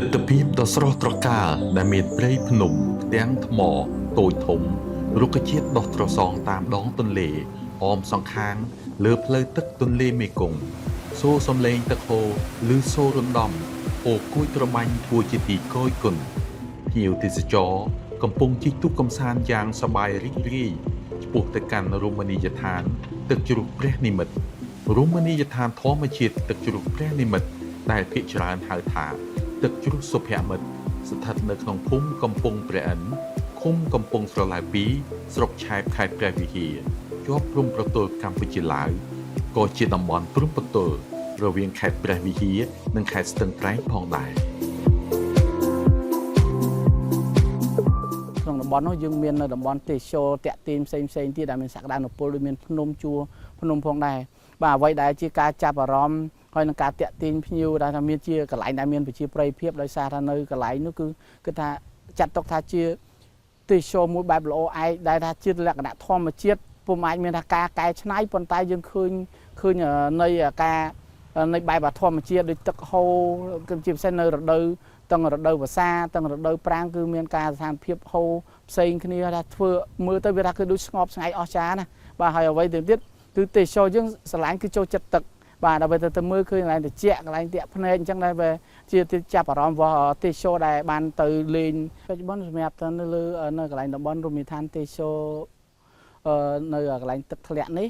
ទិដ្ឋភាពដ៏ស្រស់ត្រកាលដែលមានព្រៃភ្នំផ្ទាំងថ្មតូចធំរុក្ខជាតិដុះត្រសងតាមដងទន្លេអមសងខាងលើផ្លូវទឹកទន្លេមេគង្គសូរសំឡេងទឹកហូរឬសូររំដំអូគួយត្របាញ់ធ្វើជាទីគយគន់ភ្ញៀវទេសចរកំពុងជិះទូកកម្សាន្តយ៉ាងសប្បាយរីករាយឆ្ពោះទៅកាន់រមណីយដ្ឋានទឹកជ្រោះព្រះនិមិត្តរមណីយដ្ឋានធម្មជាតិទឹកជ្រោះព្រះនិមិត្តដែលភាគច្រើនហៅថាទឹកជ្រោះសុភមិត្តស្ថិតនៅក្នុងភូមិកំពង់ព្រះឥន្ទឃុំកំពង់ស្រឡៅ2ស្រុកឆែបខេត្តព្រះវិហារជាប់ព្រំប្រទល់កម្ពុជាឡាវក៏ជាតំបន់ព្រំប្រទល់រវាងខេត្តព្រះវិហារនិងខេត្តស្ទឹងត្រែងផងដែរក្នុងតំបន់នោះយើងមាននៅតំបន់ទេសចរតាក់ទាញផ្សេងទៀតដែលមានសក្តានុពលដូចមានភ្នំជួរភ្នំផងដែរបាទអ្វីដែលជាការចាប់អារម្មណ៍ហើយនឹងការតាក់ទាញភ្ញៀវដែលថាមានជាកន្លែងដែលមានប្រជាប្រិយភាពដោយសារថានៅកន្លែងនោះគឺថាចាត់ទុកថាជាទេសចរមួយបែបល្អឯកដែលថាជាលក្ខណៈធម្មជាតិពុំអាចមានថាការកែច្នៃប៉ុន្តែយើងឃើញនៃការនៃបែបធម្មជាតិដូចទឹកហូរគឺជាពិសេសនៅរដូវទាំងរដូវវស្សាទាំងរដូវប្រាំងគឺមានការស្ថានភាពហូរផ្សេងគ្នាថាធ្វើមើលទៅវាថាគឺដូចស្ងប់ស្ងាត់អស្ចារ្យណាបាទហើយអ្វីទៅទៀតគឺទេសចរយើងស្រឡាញ់គឺចូលចិត្តទឹកបាទដើម្បីទៅមើលឃើញកន្លែងត្រជាក់កន្លែងតាក់ភ្នែកអញ្ចឹងដែរវាជាទីចាប់អារម្មណ៍របស់ទេសចរដែលបានទៅលេងបច្ចុប្បន្នសម្រាប់ទៅនៅលើនៅកន្លែងតំបន់រមណីយដ្ឋានទេសចរនៅកន្លែងទឹកធ្លាក់នេះ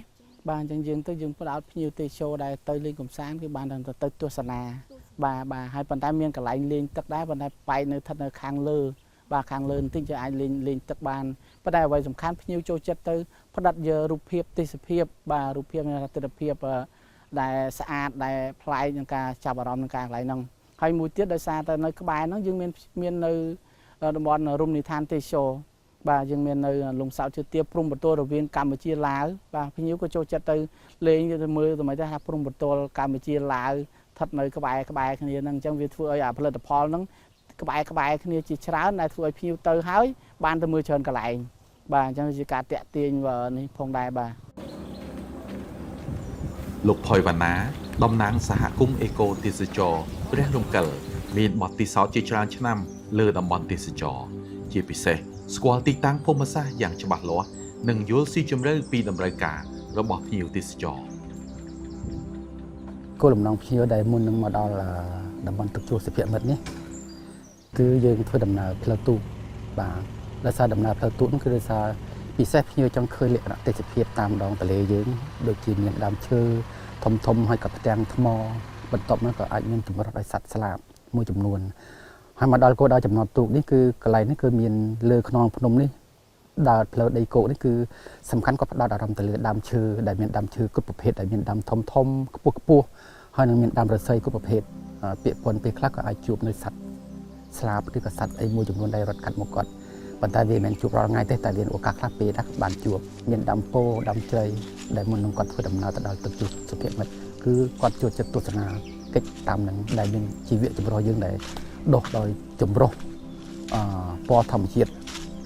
បាទអញ្ចឹងយើងផ្ដោតភ្ញៀវទេសចរដែលទៅលេងកម្សាន្តគឺបានទៅទស្សនាបាទហើយប៉ុន្តែមានកន្លែងលេងទឹកដែរប៉ុន្តែបែកនៅស្ថិតនៅខាងលើបាទខាងលើបន្តិចយើងអាចលេងទឹកបានប៉ុន្តែអ្វីសំខាន់ភ្ញៀវចូលចិត្តទៅផ្ដិតយករូបភាពទេសភាពបាទរូបភាពមានទិដ្ឋភាពដែលស្អាតដែលប្លែកនឹងការចាប់អារម្មណ៍នឹងការកន្លែងហ្នឹងហើយមួយទៀតដោយសារតែនៅក្បែរហ្នឹងយើងមាននៅតំបន់រមណីយដ្ឋានទេសចរបាទយើងមាននៅលំសោតជឿទាបព្រំប្រទល់រវាងកម្ពុជាឡាវបាទភ្ញៀវក៏ចូលចិត្តទៅលេងទៅមើលទៅមិនថាព្រំប្រទល់កម្ពុជាឡាវស្ថិតនៅក្បែរគ្នាហ្នឹងអញ្ចឹងវាធ្វើឲ្យផលិតផលហ្នឹងក្បែរគ្នាជាច្រើនដែលធ្វើឲ្យភ្ញៀវទៅហើយបានទៅមើលច្រើនកន្លែងបាទអញ្ចឹងជាការតាក់ទាញនេះផងដែរបាទលោកផុយវណ្ណាតំណាងសហគមន៍អេកូទេសចរព្រះរំកិលមានបទពិសោធន៍ជាច្រើនឆ្នាំលើតំបន់ទេសចរជាពិសេសស្គាល់ទីតាំងភូមិសាស្ត្រយ៉ាងច្បាស់លាស់និងយល់ស៊ីជម្រៅពីតម្រូវការរបស់ភ្ញៀវទេសចរគោលបំណងភ្ញៀវដែលមុននឹងមកដល់តំបន់ទឹកជ្រោះសុភមិត្តនេះគឺយើងធ្វើដំណើរផ្លូវទូកបាទដោយសារដំណើរផ្លូវទូកនោះគឺដោយសារពិសេសភ្ញៀវចង់ឃើញលក្ខណៈទេសភាពតាមដងទន្លេយើងដូចជាមានដើមឈើធំហើយក៏ផ្ទាំងថ្មបន្ទាប់មកក៏អាចមានចម្រុះដោយសត្វស្លាបមួយចំនួនហើយមកដល់គោលដៅចំណតទូកនេះគឺកន្លែងនេះគឺមានលើខ្នងភ្នំនេះដើរផ្លូវដីគោកនេះគឺសំខាន់ក៏ផ្ដោតអារម្មណ៍ទៅលើដើមឈើដែលមានដើមឈើគ្រប់ប្រភេទដែលមានដើមធំខ្ពស់ហើយនឹងមានដើមរស្មីគ្រប់ប្រភេទពាក្យពន់ពេលខ្លះក៏អាចជួបនៅសត្វស្លាបឬក៏សត្វអីមួយចំនួនដែលរត់កាត់មកគាត់ប៉ុន្តែវាមិនជួបរាល់ថ្ងៃទេតែវាឱកាសខ្លះពេលដែរបានជួបមានដើមពោធិ៍ដើមជ្រៃដែលមុននឹងគាត់ធ្វើដំណើរទៅដល់ទឹកជ្រោះសុភមិត្តគឺគាត់ចូលចិត្តទស្សនាកិច្ចតាមនឹងដែលមានជីវៈចម្រុះយើងដែលដុះដោយចម្រុះពណ៌ធម្មជាតិ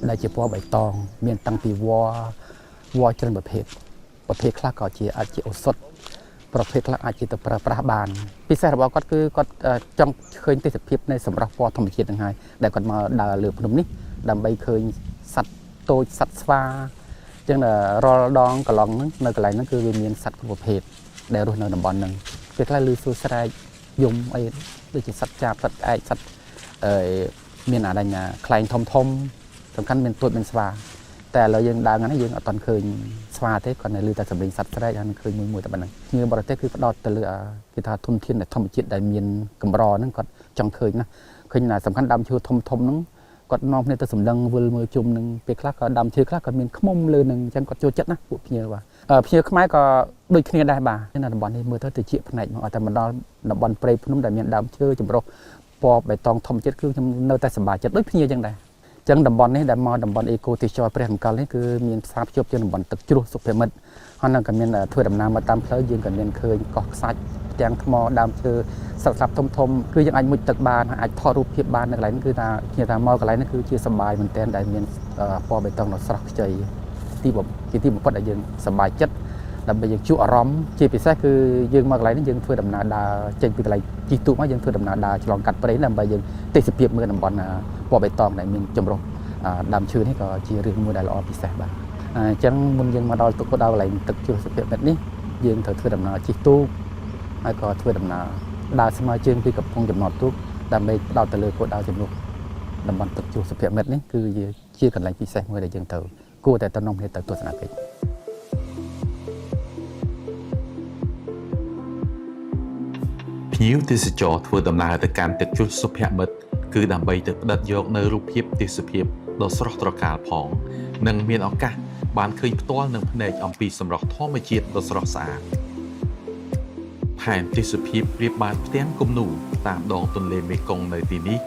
ដែលជាពណ៌បៃតងមានតាំងពីវល្លិច្រើនប្រភេទខ្លះក៏អាចជាឱសថប្រភេទខ្លះអាចជាទៅប្រើប្រាស់បានពិសេសរបស់គាត់គឺគាត់ចង់ឃើញទេសភាពនៃសម្រស់ពណ៌ធម្មជាតិហ្នឹងហើយដែលគាត់មកដើរលើភ្នំនេះដើម្បីឃើញសត្វតូចសត្វស្វាអញ្ចឹងរាល់ដងកន្លងហ្នឹងនៅកន្លែងហ្នឹងគឺវាមានសត្វគ្រប់ប្រភេទដែលរស់នៅតំបន់ហ្នឹងពេលខ្លះឮសួរស្រែកយំអីដូចជាសត្វចាបសត្វក្អែកសត្វមានអាដញ្ញាខ្លែងធំសំខាន់មានទួតមានស្វាតែឥឡូវយើងដើរហ្នឹងយើងអត់ទាន់ឃើញស្វាទេគាត់នៅលើតែសម្លេងសត្វស្រែកហើយឃើញមួយតែប៉ុណ្ណឹងញៀបរទេសគឺផ្ដោតទៅលើគេថាធនធានធម្មជាតិដែលមានកម្រហ្នឹងគាត់ចង់ឃើញណាឃើញសំខាន់ដើមឈើធំហ្នឹងគាត់នាំគ្នាទៅសម្លឹងវិលមើលជុំនឹងពេលខ្លះក៏ដើមឈើខ្លះក៏មានខ្មុំលើនឹងអញ្ចឹងគាត់ចូលចិត្តណាពួកភ្ញៀវបាទភ្ញៀវខ្មែរក៏ដូចគ្នាដែរបាទនៅតំបន់នេះមើលទៅជាផ្នែកមកតែមកដល់តំបន់ព្រៃភ្នំដែលមានដើមឈើចម្រុះពណ៌បៃតងធម្មជាតិគឺខ្ញុំនៅតែសប្បាយចិត្តដូចភ្ញៀវអញ្ចឹងដែរអញ្ចឹងតំបន់នេះដែលមកតំបន់អេកូទេសចរព្រះរំកិលនេះគឺមានផ្សារភ្ជាប់ជាតំបន់ទឹកជ្រោះសុភមិត្តហើយនឹងក៏មានធ្វើដំណើរមកតាមផ្លូវយើងក៏មានឃើញកោះខ្សាច់ផ្ទាំងថ្មដើមឈើសត្វស្លាបធំគឺយើងអាចមុជទឹកបានអាចថតរូបភាពបាននៅកន្លែងនេះគឺថាខ្ញុំថាមកកន្លែងនេះគឺជាសប្បាយមែនទែនដែលមានពណ៌បៃតងដ៏ស្រស់ខ្ចីទីបំផុតដែលយើងសប្បាយចិត្ត ដើម្បីយើងជួបអារម្មណ៍ជាពិសេសគឺយើងមកកន្លែងនេះយើងធ្វើដំណើរដើរចេញពីកន្លែងជីកទូកមកយើងធ្វើដំណើរដើរឆ្លងកាត់ព្រៃដើម្បីយើងទេសភាពមើលតំបន់ពណ៌បៃតងដែលមានចម្រុះដើមឈើនេះក៏ជារឿងមួយដែលល្អពិសេសបាទអញ្ចឹងមុនយើងមកដល់កន្លែងទឹកជ្រោះសុភមិត្តនេះយើងត្រូវធ្វើដំណើរជិះទូកហើយក៏ធ្វើដំណើរដើរស្មើជើងពីកំពង់ចំណតទូកដើម្បីផ្ដោតទៅលើគោលដៅជំនួសតំបន់ទឹកជ្រោះសុភមិត្តនេះគឺជាកន្លែងពិសេសមួយដែលយើងត្រូវគួរតែតំណងគ្នាទៅទស្សនកិច្ច ភ្ញៀវទេសចរធ្វើដំណើរទៅកាន់ទឹកជ្រោះសុភមិត្តគឺដើម្បីទៅផ្ដិតយកនៅរូបភាពទេសភាពដ៏ស្រស់ត្រកាលផងនិងមានឱកាសបានឃើញផ្ទាល់នឹងភ្នែកអំពីសម្រស់ធម្មជាតិដ៏ស្រស់ស្អាតផែនទេសភាពប្រៀបបានផ្ទាំងគំនូរតាមដងទន្លេមេគង្គនៅទីនេះ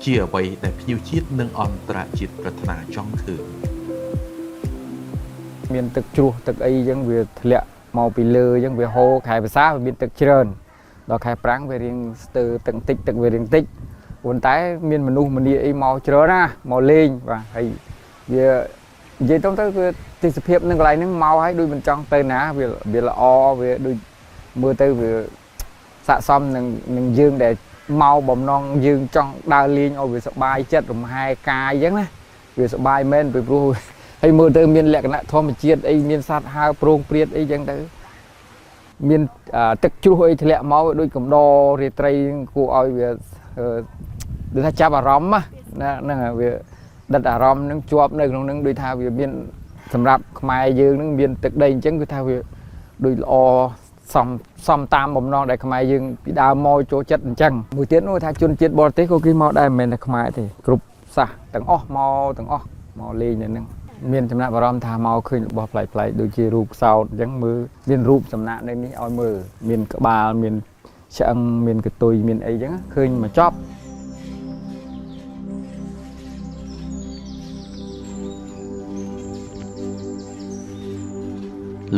ជាអ្វីដែលភ្ញៀវជាតិនិងអន្តរជាតិប្រាថ្នាចង់ឃើញ មានទឹកជ្រោះទឹកអីចឹងវាធ្លាក់មកពីលើចឹងវាហូរខែភាសាវាមានទឹកច្រើនដល់ខែប្រាំងវារៀងស្ទើរទឹកតិចទឹកវារៀងតិចប៉ុន្តែមានមនុស្សម្នាអីមកច្រើនណាមកលេងបាទហើយវានិយាយទៅវាទេសភាពនឹងកន្លែងហ្នឹងមកហើយដូចមិនចង់ទៅណាវាល្អវាដូចមើលទៅវាស័ក្តិសមនឹងយើងដែលមកបំណងយើងចង់ដើរលេងឲ្យវាសប្បាយចិត្តរំហែកាយចឹងណាវាសប្បាយមែនពីព្រោះ ហើយមើលទៅមានលក្ខណៈធម្មជាតិអីមានសត្វហើរប្រងព្រាតអីចឹងទៅមានទឹកជ្រោះអីធ្លាក់មកដូចកំដររាត្រីគួរឲ្យវាដូចថាចាប់អារម្មណ៍ណាហ្នឹងវាដិតអារម្មណ៍នឹងជាប់នៅក្នុងហ្នឹងដូចថាវាមានសម្រាប់ខ្មែរយើងហ្នឹងមានទឹកដីអញ្ចឹងគឺថាវាដូចល្អសំតាមបំណងដែលខ្មែរយើងពីដើមមកចូលចិត្តអញ្ចឹងមួយទៀតនោះថាជនជាតិបរទេសក៏គេមកដែរមិនមែនតែខ្មែរទេគ្រប់សាសទាំងអស់មកលេងនៅហ្នឹង មានចំណាប់អារម្មណ៍ថាមកឃើញរបស់ប្លែកៗដូចជារូបសោតអញ្ចឹងមើលមានរូបសំណាកនៅនេះឲ្យមើលមានក្បាលមានឆ្អឹងមានកតុយមានអីអញ្ចឹងឃើញមកចប់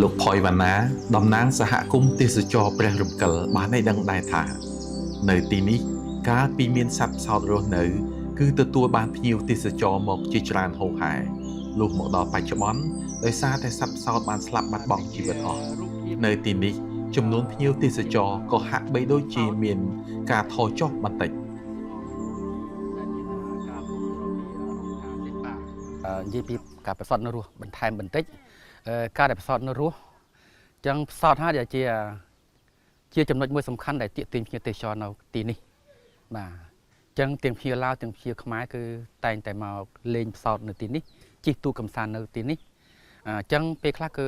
លោកផយវណ្ណាតំណាងសហគមន៍ទេសចរព្រះរំកិលបានឲ្យដឹងដែរថានៅទីនេះកាលពីមានសត្វផ្សោតរស់នៅគឺទទួលបានភ្ញៀវទេសចរមកជាច្រើនហូរហែលុះមកដល់បច្ចុប្បន្នដោយសារតែសត្វផ្សោតបានស្លាប់បាត់បង់ជីវិតអស់នៅទីនេះចំនួនភ្ញៀវទេសចរក៏ហាក់បីដូចជាមានការថយចុះបន្តិច និយាយពីការប្រសតនៅរស់បន្ថែមបន្តិចការដែលប្រសតនៅរស់ចឹងផ្សោតហើយដែលជាចំណុចមួយសំខាន់ដែលទាក់ទាញភ្ញៀវទេសចរនៅទីនេះបាទចឹងទាំងភ្ញៀវឡាវទាំងភ្ញៀវខ្មែរគឺតែងតែមកលេងផ្សោតនៅទីនេះជិះទូកកំសាន្តនៅទីនេះចឹងពេលខ្លះគឺ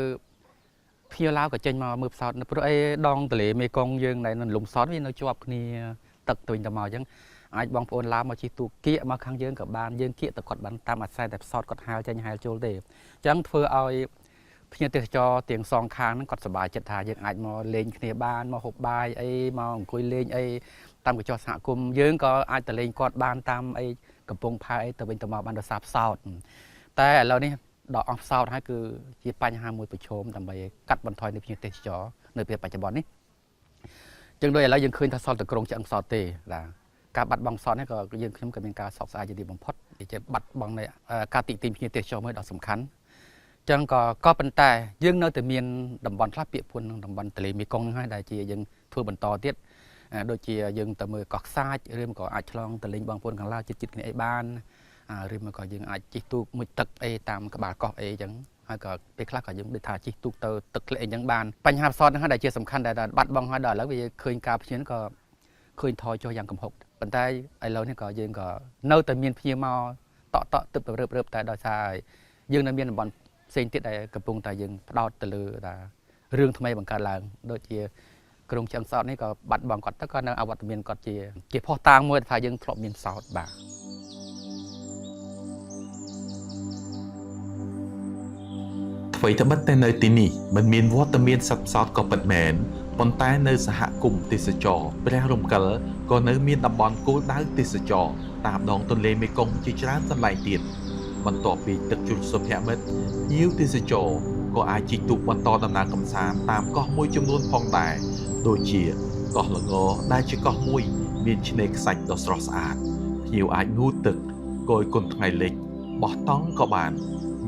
ភ្ញៀវឡាវក៏ចេញមកមើលផ្សោតនៅព្រោះអីដងទន្លេមេគង្គយើងដែលនៅលំផ្សោតវានៅជាប់គ្នាទឹកទៅវិញទៅមកចឹង អាចបងប្អូនឡាវមកជិះទូកគៀកមកខាងយើងក៏បានយើងគៀកទៅគាត់បានតាមអាស្រ័យតែផ្សោតគាត់ហាលចេញហាលចូលទេអញ្ចឹងធ្វើឲ្យភ្ញៀវទេសចរទាំងសងខាងហ្នឹងគាត់សប្បាយចិត្តថាយើងអាចមកលេងគ្នាបានមកហូបបាយអីមកអង្គុយលេងអីតាមកញ្ចក់សហគមន៍យើងក៏អាចទៅលេងគាត់បានតាមអីកំពង់ផែអីទៅវិញទៅមកបានដោយសារផ្សោតតែឥឡូវនេះដល់អស់ផ្សោតហើយគឺជាបញ្ហាមួយប្រឈមដើម្បីកាត់បន្ថយនៅភ្ញៀវទេសចរនៅពេលបច្ចុប្បន្ននេះចឹងដោយឥឡូវយើងឃើញថាសល់តែក្រុងឆ្អឹងផ្សោតទេបាទ ការបាត់បង់ផ្សោតនេះក៏យើងខ្ញុំក៏មានការសោកស្ដាយជាទីបំផុតជាបាត់បង់នៃការទីទាញភ្ញៀវទេសចរមួយដ៏សំខាន់ចឹងក៏ប៉ុន្តែយើងនៅតែមានតំបន់ខ្លះពាក់ព័ន្ធនឹងតំបន់ទន្លេមេគង្គហ្នឹងហើយដែលជាយើងធ្វើបន្តទៀតដូចជាយើងទៅមើលកោះខ្សាច់ឬក៏អាចឆ្លងទៅលេងបងប្អូនខាងឡាវចិត្តគ្នាអីបានឬមកក៏យើងអាចជិះទូកមួយទឹកអីតាមក្បាលកោះអីចឹងហើយក៏ពេលខ្លះក៏យើងដូចថាជិះទូកទៅទឹកធ្លាក់អីចឹងបានបញ្ហាផ្សោតហ្នឹងហើយដែលជាសំខាន់ដែលបាត់បង់ហើយដល់ឥឡូវវាឃើញការភ្ញៀវក៏ឃើញថយចុះយ៉ាងគំហុក ប៉ុន្តែឥឡូវនេះក៏យើងក៏នៅតែមានភ្ញៀវមកតក់ទឹកទៅរើបតែដោយសារយើងនៅមានតំបន់ផ្សេងទៀតដែលកំពុងតែយើងផ្ដោតទៅលើរឿងថ្មីបង្កើតឡើងដូចជាក្រុងឆ្អឹងផ្សោតនេះក៏បាត់បង់គាត់ទៅក៏នៅអវត្តមានគាត់ជាផុសតាងមួយថាយើងធ្លាប់មានផ្សោតបាទ ថ្វីត្បិតតែនៅទីនេះមិនមានវត្តមានសត្វផ្សោតក៏ពិតមែនប៉ុន្តែនៅសហគមន៍ទេសចរព្រះរំកិលក៏នៅមានតំបន់គោលដៅទេសចរតាមដងទន្លេមេគង្គជាច្រើនកន្លែងទៀតបន្ទាប់ពីទឹកជ្រោះសុភមិត្តភ្ញៀវទេសចរក៏អាចជិះទូកបន្តដំណើរកម្សាន្តតាមកោះមួយចំនួនផងដែរដូចជាកោះល្ងដែលជាកោះមួយមានឆ្នេរខ្សាច់ដ៏ស្រស់ស្អាតភ្ញៀវអាចងូតទឹកគយគុនថ្ងៃលិចបោះតង់ក៏បាន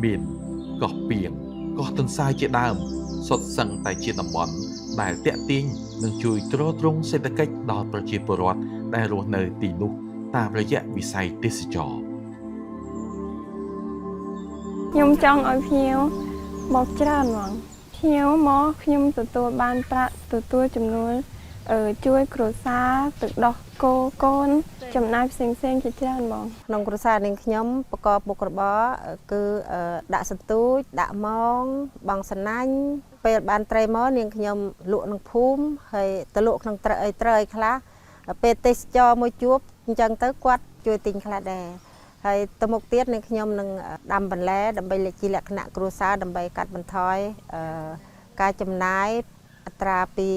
មានកោះពីង កោះទន្សាយជាដើមសុទ្ធសឹងតែជាតំបន់ដែលតាក់ទាញនិងជួយទ្រទ្រង់សេដ្ឋកិច្ចដល់ប្រជាពលរដ្ឋដែលរស់នៅទីនោះតាមរយៈវិស័យទេសចរណ៍ ខ្ញុំចង់ឲ្យភ្ញៀវមកច្រើនហ្មងភ្ញៀវមកខ្ញុំទទួលបានប្រាក់ទទួលចំនួនជួយគ្រួសារទឹកដោះគោកូនចំណាយផ្សេងជាច្រើនហ្មង ក្នុងគ្រួសារនាងខ្ញុំប្រកបមុខរបរគឺដាក់សន្ទូចដាក់ម៉ងបងសណាញ់ពេលបានត្រីមកនាងខ្ញុំលក់ក្នុងភូមិហើយទៅលក់ក្នុងត្រូវអីខ្លះពេលទេសចរមួយជួបអញ្ចឹងទៅគាត់ជួយទិញខ្លះដែរហើយទៅមុខទៀតនាងខ្ញុំនឹងដាំបន្លែដើម្បីជាលក្ខណៈគ្រួសារដើម្បីកាត់បន្ថយការចំណាយអត្រាពី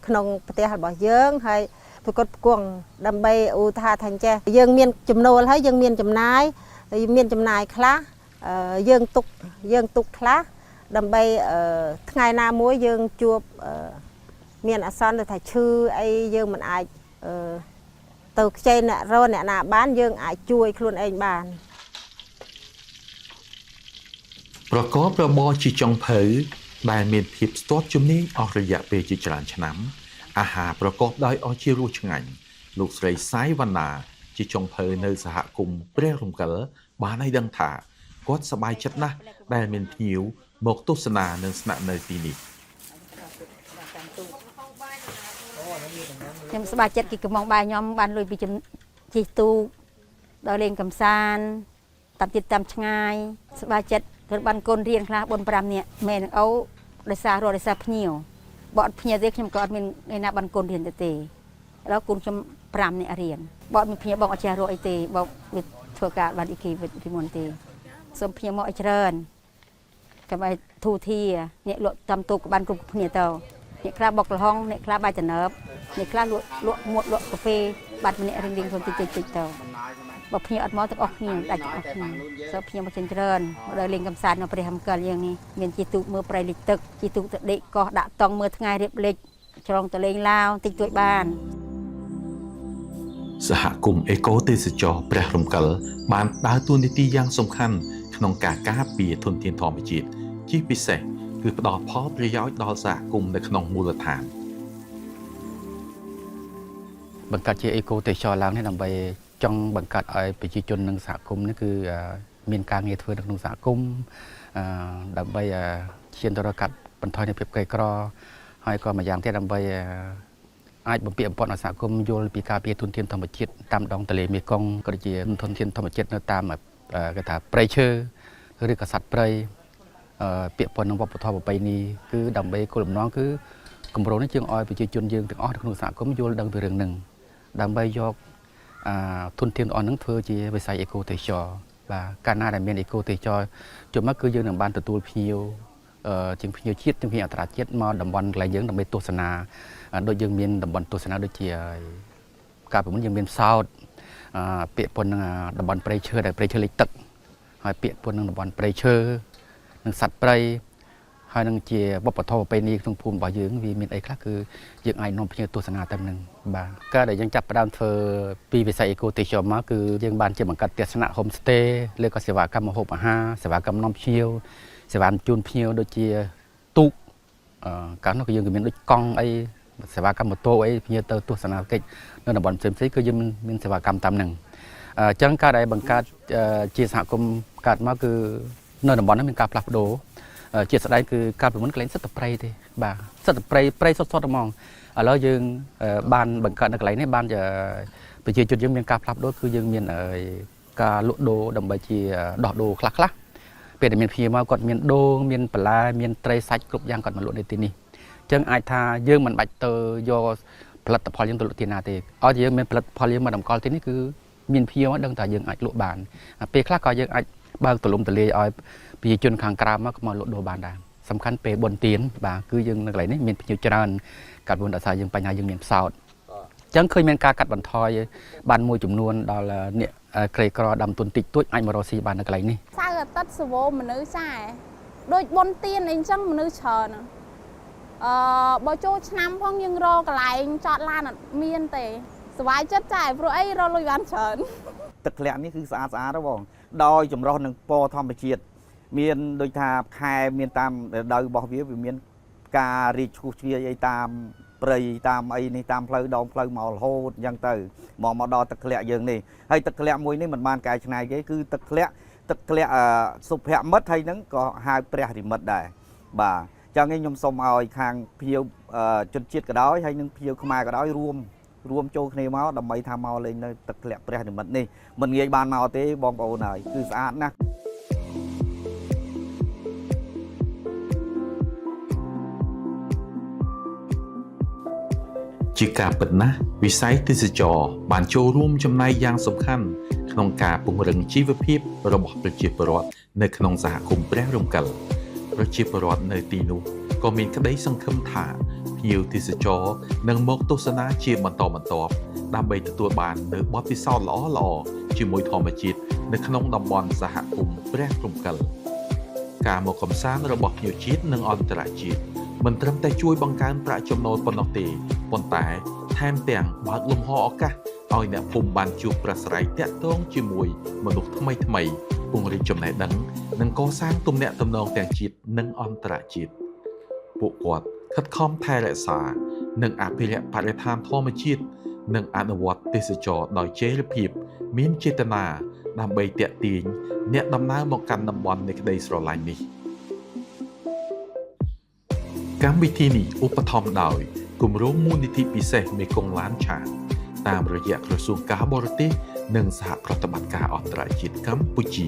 ក្នុងប្រទេសរបស់យើងហើយប្រកបផ្គង់ដើម្បីឧទាហរណ៍ថាចេះយើងមានចំណូលហើយយើងមានចំណាយខ្លះយើងទុកខ្លះដើម្បីថ្ងៃណាមួយយើងជួបមានអាសន្នទៅថាឈឺអីយើងមិនអាចទៅខ្ចីអ្នកណាបានយើងអាចជួយខ្លួនឯងបាន ប្រកបរបរជាចុងភៅដែលមានភាពស្ទាត់ជំនាញអស់រយៈពេលជាច្រើនឆ្នាំអាហារប្រកបដោយអស់ជារសឆ្ងាញ់លោកស្រីសាយវណ្ណាជាចុងភៅនៅសហគមន៍ព្រះរំកិលបានឲ្យដឹងថាគាត់សប្បាយចិត្តណាស់ដែលមានភ្ញៀវមកទស្សនានិងស្នាក់នៅទីនេះ ខ្ញុំសប្បាយចិត្តគេកំងបាយខ្ញុំបានលុយពីជិះទូកដល់លេងកំសាន្តតាមចិត្តតាមឆ្ងាយសប្បាយចិត្តគឺបានកូនរៀនខ្លះ 4-5 នាក់ម៉ែនឹងអូដោយសារភ្ញៀវបើអត់ភ្ញៀវទេខ្ញុំក៏អត់មានឯណាបានកូនរៀនទៅទេឥឡូវកូនខ្ញុំ 5 នាក់រៀនបើអត់មានភ្ញៀវបងអត់ចេះរកអីទេបើធ្វើការបានអីគេពីមុនទេសូមភ្ញៀវមកឲ្យច្រើនកុំឲ្យធូធាអ្នកលក់តាមទូកក៏បានគ្រប់គ្នាទៅអ្នកខ្លះបុកលហុងអ្នកខ្លះបាយតំណើបអ្នកខ្លះលក់មួតលក់កាហ្វេបាត់ម្នាក់រៀងខ្លួនតិចទៅបើភ្ញៀវអត់មកទាំងអស់គ្នាដាច់ទាំងអស់គ្នាសូមភ្ញៀវមកច្រើនមកដល់លេងកំសាន្តនៅព្រះរំកិលយើងនេះមានជីទូកមើលព្រៃលិចទឹកជីទូកទៅដេកកោះដាក់តង់មើលថ្ងៃរៀបលិចច្រងទៅលេងឡាវតិចតួចបាន សហគមន៍អេកូទេសចរព្រះរំកិលបានដើរតួនាទីយ៉ាងសំខាន់ក្នុងការការពារធនធានធម្មជាតិជាពិសេសគឺផ្ដល់ផលប្រយោជន៍ដល់សហគមន៍នៅក្នុងមូលដ្ឋាន បង្កើតជាអេកូទេសចរឡើងនេះដើម្បីចង់បង្កើតឲ្យប្រជាជននិងសហគមន៍នេះគឺមានការងារធ្វើនៅក្នុងសហគមន៍ដើម្បីឈានទៅរកកាត់បន្ថយនៃភាពក្រីក្រហើយក៏ម្យ៉ាងទៀតដើម្បីអាចបំពេញបំផុតឲ្យសហគមន៍យល់ពីការពារធនធានធម្មជាតិតាមដងទន្លេមេគង្គក៏ជាធនធានធម្មជាតិនៅតាមគេថាព្រៃឈើឬក៏សត្វព្រៃពាក្យប៉ុននឹងវប្បធម៌ប្រពៃណីគឺដើម្បីគោលបំណងគឺគម្រោងនេះជើងឲ្យប្រជាជនយើងទាំងអស់នៅក្នុងសហគមន៍យល់ដឹងពីរឿងហ្នឹងដើម្បីយកធនធានទាំងអស់ហ្នឹងធ្វើជាវិស័យអេកូទេសចរបាទកាលណាដែលមានអេកូទេសចរជុំមកគឺយើងនឹងបានទទួលភ្ញៀវជាងភ្ញៀវជាតិជាងភ្ញៀវអន្តរជាតិមកតំបន់កន្លែងយើងដើម្បីទស្សនាដូចយើងមានតំបន់ទស្សនាដូចជាកាលពីមុនយើងមានសោតពាក្យប៉ុននឹងតំបន់ព្រៃឈើដែលព្រៃឈើលិចទឹកហើយពាក្យប៉ុននឹងតំបន់ព្រៃឈើនិងសត្វព្រៃហើយនឹងជាវប្បធម៌ប្រពៃណីក្នុងភូមិរបស់យើងវាមានអីខ្លះគឺយើងអាចនាំភ្ញៀវទស្សនាទៅនឹងបាទការដែលយើងចាប់ផ្ដើមធ្វើពីវិស័យអេកូទេសចរមកគឺយើងបានជាបង្កើតទស្សនៈ home stay ឬក៏សេវាកម្មម្ហូបអាហារសេវាកម្មនាំភ្ញៀវសេវាជូនភ្ញៀវដូចជាទូកកាលនោះគឺយើងក៏មានដូចកង់អីសេវាកម្មម៉ូតូអីភ្ញៀវទៅទស្សនកិច្ចនៅតំបន់ផ្សេងៗគឺយើងមានសេវាកម្មតាមហ្នឹងអញ្ចឹងការដែលបង្កើតជាសហគមន៍កើតមកគឺនៅតំបន់ហ្នឹងមានការផ្លាស់ប្ដូរជាស្ដែងគឺការពីមុនកន្លែងសិតតព្រៃទេបាទសិតតព្រៃសុទ្ធហ្មងឥឡូវយើងបានបង្កើតនៅកន្លែងនេះបានជាប្រជាជនយើងមានការផ្លាស់ប្ដូរគឺយើងមានការលក់ដូរដើម្បីជាដោះដូរខ្លះពេលដែលមានភ្ញៀវមកគាត់មានដូងមានបន្លែមានត្រីសាច់គ្រប់យ៉ាងគាត់មកលក់នៅទីនេះអញ្ចឹងអាចថាយើងមិនបាច់ទៅយកផលិតផលយើងទៅលក់ទីណាទេឲ្យយើងមានផលិតផលយើងមកតម្កល់ទីនេះគឺមានភ្ញៀវមកដឹងថាយើងអាចលក់បានពេលខ្លះក៏យើងអាចបើកទូលំទូលាយឲ្យប្រជាជនខាងក្រៅមកលក់ដូរបានដែរសំខាន់ពេលបុណ្យទានបាទគឺយើងនៅកន្លែងនេះមានភ្ញៀវច្រើនកាត់មុនដោយសារយើងបញ្ហាយើងមានផ្សោតអញ្ចឹងឃើញមានការកាត់បន្ថយបានមួយចំនួនដល់អ្នកក្រីក្រដាំទុនតិចតួចអាចមករកស៊ីបាននៅកន្លែងនេះ សៅរ៍អាទិត្យសវោមនុស្សចាដូចបុណ្យទានអីចឹងមនុស្សច្រើនបើចូលឆ្នាំផងយើងរកកន្លែងចតឡានអត់មានទេសុវ័យចិត្តចាព្រោះអីរកលុយបានច្រើន ទឹកធ្លាក់នេះគឺស្អាតទៅបងដោយចម្រុះនឹងពណ៌ធម្មជាតិ មានដូចថាខែមានតាមរដូវរបស់វាមានការរីកឈូសជ្រាយអីតាមព្រៃតាមអីនេះតាមផ្លូវដងផ្លូវមករហូតអញ្ចឹងទៅមកដល់ទឹកធ្លាក់យើងនេះហើយទឹកធ្លាក់មួយនេះមិនបានកែច្នៃទេគឺទឹកធ្លាក់សុភមិត្តហើយហ្នឹងក៏ហៅព្រះរិមិត្តដែរបាទចឹងខ្ញុំសូមឲ្យខាងភ្ញៀវជនជាតិក៏ដោយហើយនឹងភ្ញៀវខ្មែរក៏ដោយរួមចូលគ្នាមកដើម្បីថាមកលេងនៅទឹកធ្លាក់ព្រះនិមិត្តនេះមិនងាយបានមកទេបងប្អូនហើយគឺស្អាតណាស់ ជាការពិតណាស់វិស័យទេសចរបានចូលរួមចំណែកយ៉ាងសំខាន់ក្នុងការពង្រឹងជីវភាពរបស់ប្រជាពលរដ្ឋនៅក្នុងសហគមន៍ព្រះរំកិលប្រជាពលរដ្ឋនៅទីនោះក៏មានក្តីសង្ឃឹមថាភ្ញៀវទេសចរនឹងមកទស្សនាជាបន្តបន្ទាប់ដើម្បីទទួលបាននូវបទពិសោធន៍ល្អៗជាមួយធម្មជាតិនៅក្នុងតំបន់សហគមន៍ព្រះរំកិលការមកកម្សាន្តរបស់ភ្ញៀវជាតិនិងអន្តរជាតិមិនត្រឹមតែជួយបង្កើនប្រាក់ចំណូលប៉ុណ្ណោះទេប៉ុន្តែថែមទាំងបើកលំហឱកាសឲ្យអ្នកភូមិបានជួបប្រស្រ័យទាក់ទងជាមួយមនុស្សថ្មីៗពង្រីកចំណេះដឹងនិងកសាងទំនាក់ទំនងទាំងជាតិនិងអន្តរជាតិពួកគាត់ខិតខំថែរក្សានិងអភិរក្សបរិស្ថានធម្មជាតិនិងអនុវត្តទេសចរដោយចីរភាពមានចេតនាដើម្បីទាក់ទាញអ្នកដំណើរមកកាន់តំបន់នៃក្តីស្រឡាញ់នេះកម្មវិធីនេះឧបត្ថម្ភដោយគម្រោងមូលនិធិពិសេសមេគង្គឡានឆាតតាមរយៈក្រសួងការបរទេសនិងសហប្រតិបត្តិការអន្តរជាតិកម្ពុជា